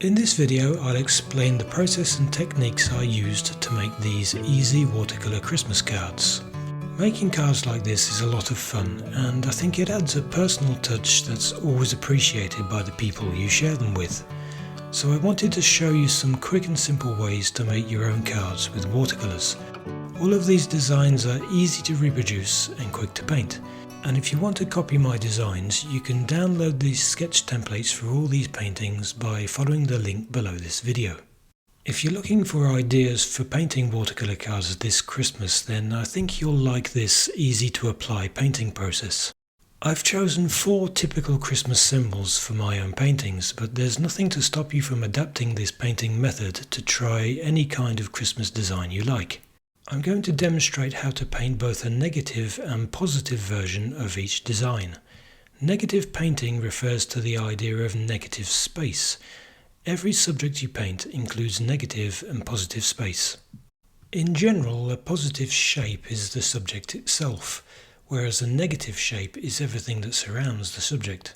In this video, I'll explain the process and techniques I used to make these easy watercolor Christmas cards. Making cards like this is a lot of fun, and I think it adds a personal touch that's always appreciated by the people you share them with. So I wanted to show you some quick and simple ways to make your own cards with watercolors. All of these designs are easy to reproduce and quick to paint. And if you want to copy my designs, you can download these sketch templates for all these paintings by following the link below this video. If you're looking for ideas for painting watercolor cards this Christmas, then I think you'll like this easy to apply painting process. I've chosen 4 typical Christmas symbols for my own paintings, but there's nothing to stop you from adapting this painting method to try any kind of Christmas design you like. I'm going to demonstrate how to paint both a negative and positive version of each design. Negative painting refers to the idea of negative space. Every subject you paint includes negative and positive space. In general, a positive shape is the subject itself, whereas a negative shape is everything that surrounds the subject.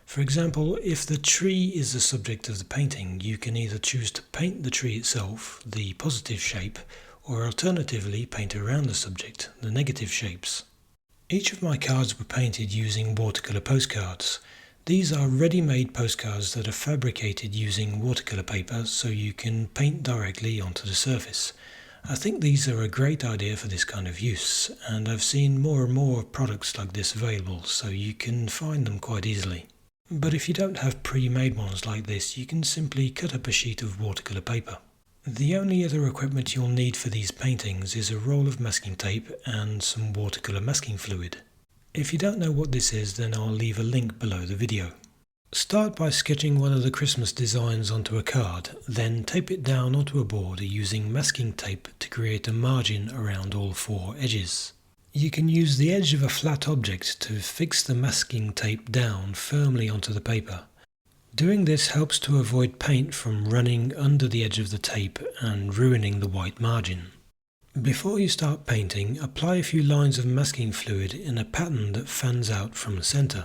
For example, if the tree is the subject of the painting, you can either choose to paint the tree itself, the positive shape, or alternatively paint around the subject, the negative shapes. Each of my cards were painted using watercolor postcards. These are ready-made postcards that are fabricated using watercolor paper so you can paint directly onto the surface. I think these are a great idea for this kind of use, and I've seen more and more products like this available, so you can find them quite easily. But if you don't have pre-made ones like this, you can simply cut up a sheet of watercolor paper. The only other equipment you'll need for these paintings is a roll of masking tape and some watercolor masking fluid. If you don't know what this is, then I'll leave a link below the video. Start by sketching one of the Christmas designs onto a card, then tape it down onto a board using masking tape to create a margin around all 4 edges. You can use the edge of a flat object to fix the masking tape down firmly onto the paper. Doing this helps to avoid paint from running under the edge of the tape and ruining the white margin. Before you start painting, apply a few lines of masking fluid in a pattern that fans out from the center.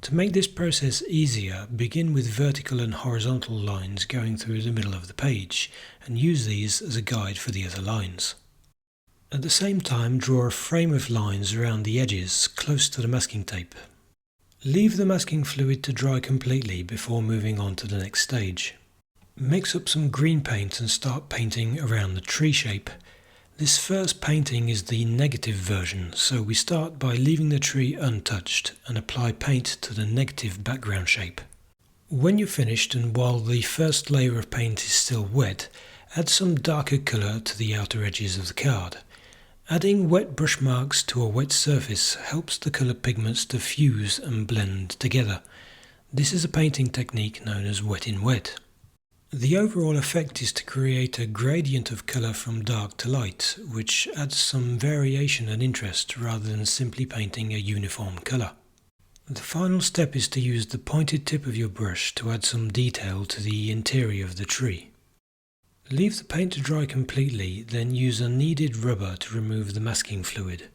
To make this process easier, begin with vertical and horizontal lines going through the middle of the page, and use these as a guide for the other lines. At the same time, draw a frame of lines around the edges close to the masking tape. Leave the masking fluid to dry completely before moving on to the next stage. Mix up some green paint and start painting around the tree shape. This first painting is the negative version, so we start by leaving the tree untouched and apply paint to the negative background shape. When you're finished, and while the first layer of paint is still wet, add some darker colour to the outer edges of the card. Adding wet brush marks to a wet surface helps the colour pigments to fuse and blend together. This is a painting technique known as wet in wet. The overall effect is to create a gradient of colour from dark to light, which adds some variation and interest rather than simply painting a uniform colour. The final step is to use the pointed tip of your brush to add some detail to the interior of the tree. Leave the paint to dry completely, then use a kneaded rubber to remove the masking fluid.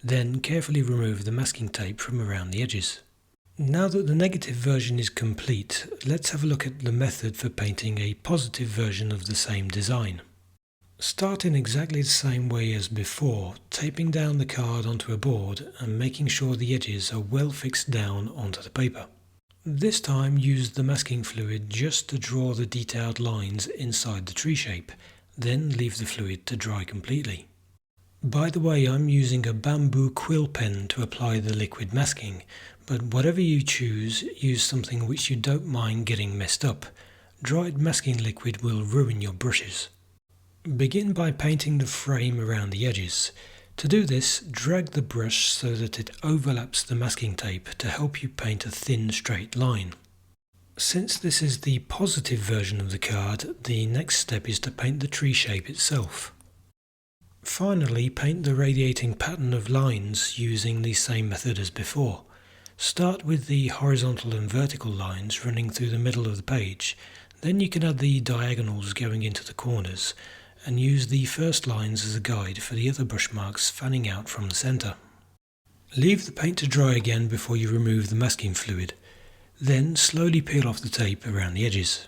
Then carefully remove the masking tape from around the edges. Now that the negative version is complete, let's have a look at the method for painting a positive version of the same design. Start in exactly the same way as before, taping down the card onto a board and making sure the edges are well fixed down onto the paper. This time use the masking fluid just to draw the detailed lines inside the tree shape, then leave the fluid to dry completely. By the way, I'm using a bamboo quill pen to apply the liquid masking, but whatever you choose, use something which you don't mind getting messed up. Dried masking liquid will ruin your brushes. Begin by painting the frame around the edges. To do this, drag the brush so that it overlaps the masking tape to help you paint a thin straight line. Since this is the positive version of the card, the next step is to paint the tree shape itself. Finally, paint the radiating pattern of lines using the same method as before. Start with the horizontal and vertical lines running through the middle of the page, then you can add the diagonals going into the corners, and use the first lines as a guide for the other brush marks fanning out from the centre. Leave the paint to dry again before you remove the masking fluid. Then slowly peel off the tape around the edges.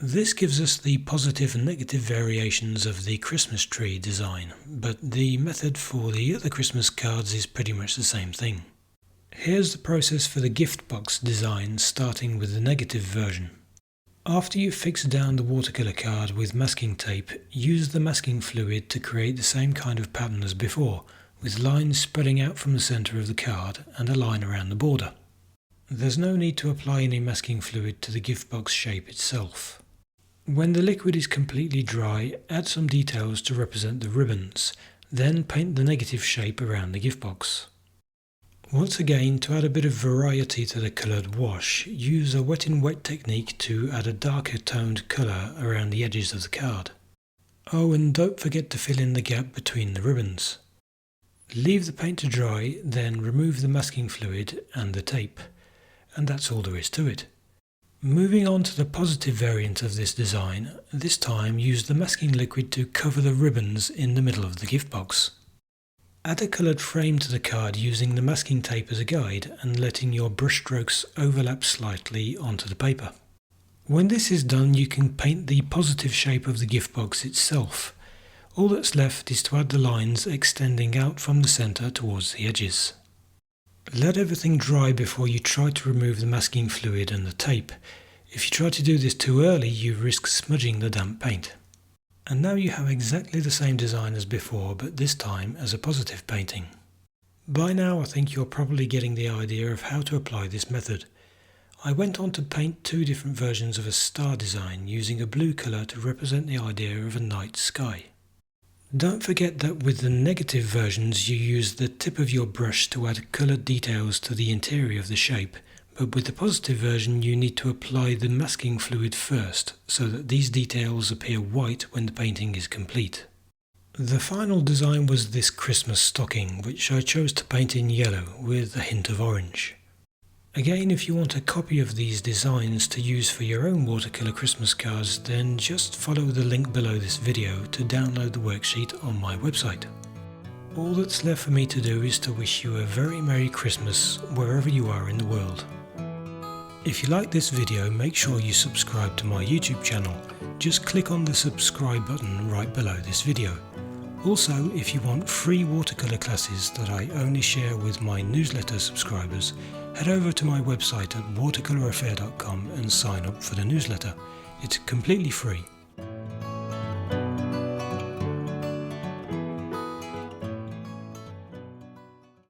This gives us the positive and negative variations of the Christmas tree design, but the method for the other Christmas cards is pretty much the same thing. Here's the process for the gift box design, starting with the negative version. After you've fixed down the watercolor card with masking tape, use the masking fluid to create the same kind of pattern as before, with lines spreading out from the center of the card and a line around the border. There's no need to apply any masking fluid to the gift box shape itself. When the liquid is completely dry, add some details to represent the ribbons, then paint the negative shape around the gift box. Once again, to add a bit of variety to the coloured wash, use a wet in wet technique to add a darker toned colour around the edges of the card. Oh, and don't forget to fill in the gap between the ribbons. Leave the paint to dry, then remove the masking fluid and the tape. And that's all there is to it. Moving on to the positive variant of this design, this time use the masking liquid to cover the ribbons in the middle of the gift box. Add a coloured frame to the card using the masking tape as a guide and letting your brush strokes overlap slightly onto the paper. When this is done, you can paint the positive shape of the gift box itself. All that's left is to add the lines extending out from the centre towards the edges. Let everything dry before you try to remove the masking fluid and the tape. If you try to do this too early, you risk smudging the damp paint. And now you have exactly the same design as before, but this time as a positive painting. By now I think you're probably getting the idea of how to apply this method. I went on to paint two different versions of a star design using a blue colour to represent the idea of a night sky. Don't forget that with the negative versions you use the tip of your brush to add coloured details to the interior of the shape, but with the positive version you need to apply the masking fluid first, so that these details appear white when the painting is complete. The final design was this Christmas stocking, which I chose to paint in yellow with a hint of orange. Again, if you want a copy of these designs to use for your own watercolour Christmas cards, then just follow the link below this video to download the worksheet on my website. All that's left for me to do is to wish you a very Merry Christmas wherever you are in the world. If you like this video, make sure you subscribe to my YouTube channel. Just click on the subscribe button right below this video. Also, if you want free watercolour classes that I only share with my newsletter subscribers, head over to my website at watercoloraffair.com and sign up for the newsletter. It's completely free.